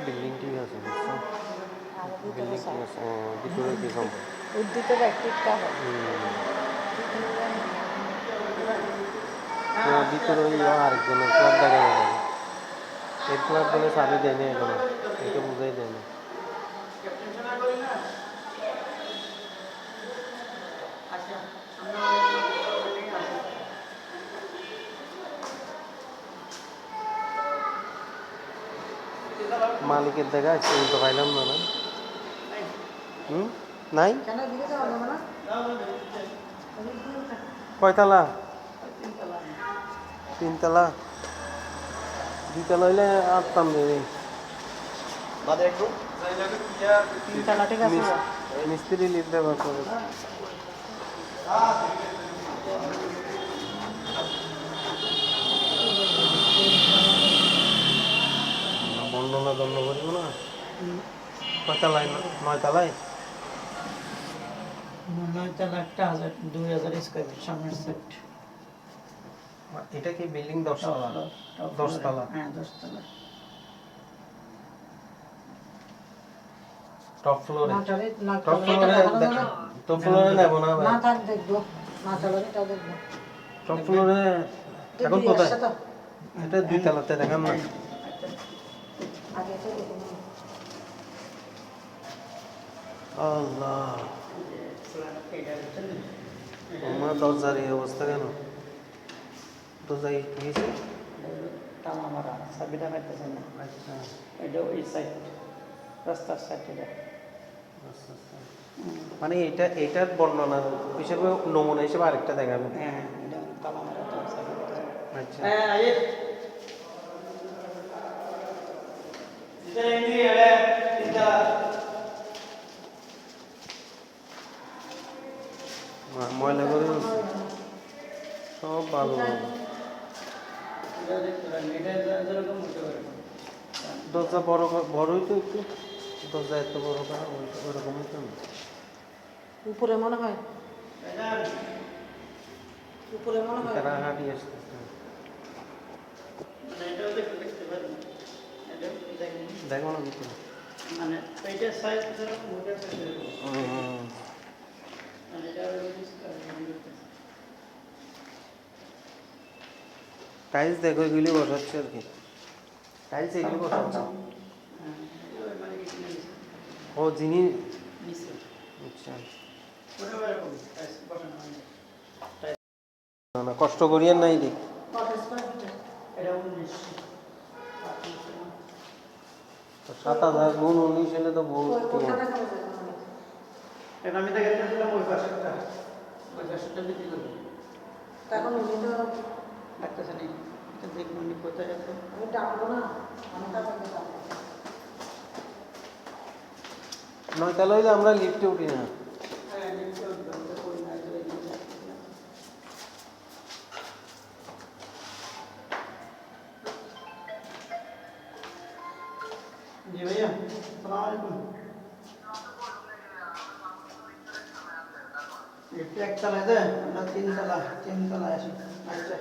Building ঠিক আছে, বুঝছো? বিল্ডিং ঠিক আছে, ভিতরে কি সম্ভব উদ্দিত ব্যক্তিটা হয় ভিতরে ওই আরেকজনের ফ্ল্যাট দেখা যাবে। এর ফ্ল্যাট বলে চাবি দেয়নি এখনো, এটা বুঝাই দেয়নি। মালিকের দেখা আসছে, তো পাইলাম না। নাই কয়তলা? 3 তলা। 2 তলা হইলে আটতাম দেবে। মিস্ত্রি লিপ ব্যবহার করে বর্ণনা দণ্ড করিব না। কয়তলায়? 9 তলায়। 9 তলা, 2000 স্কয়ার ফিট সামনের সেট। এটা কি বিল্ডিং 10তলা? 10তলা। হ্যাঁ 10তলা। টপ ফ্লোরে টপ ফ্লোরে নেব না ভাই। না থাক দেখবো, না চালানিটাও দেখবো। টপ ফ্লোরে এখন কোথায়? এটা 2তলাতে দেখাম না। আগে তো দেখুন আল্লাহ, আমার দরজার এই অবস্থা কেন? দরজা গিয়েছে তালা মারা, চাবিটা পাইতেছে না। আচ্ছা এটা ওই সাইড, রাস্তার সাইড। এটা আচ্ছা আচ্ছা, মানে এটার বর্ণনা হিসেবে নমুনা হিসেবে আরেকটা দেখাবেন। হ্যাঁ এটা তালা মারা, চাবি পাইতেছে। আচ্ছা ময়লা করে সব ভালো। দরজা বড়ই তো একটু, দরজা এত বড় করা ওইরকমই তো না। উপরে মনে হয়, উপরে মনে হয় তারা হাঁটি আসতেছে। দেখো না ভিতরে, মানে এইটা সাইজ যেরকম ওটা সাইজ এরকম। মানে এটা টাইলস দেখো, এগুলি বসাচ্ছে আর কি। টাইলস এগুলি বসাচ্ছে। ও যিনি, আচ্ছা না না, কষ্ট করিয়েন নাই দিক। 7,000 গুণ 19 হলে তো বহুত। আমি দেখে দিলাম ওই পাশেরটা, ওই পাশেরটা বিক্রি করবো। তখন উনি তো ডাকতেছে নেই, এটা দেখুন উনি কোথায় আছে। আমি ডাকবো না, আমি তাকে ডাকবো। 9তলা হইলে আমরা লিফটে উঠি না। হ্যাঁ লিফটে উঠবো, আমরা করি না। জি ভাইয়া, আসসালামু আলাইকুম। একতলায় দেয়, আমরা 3তলায় আসি। আচ্ছা।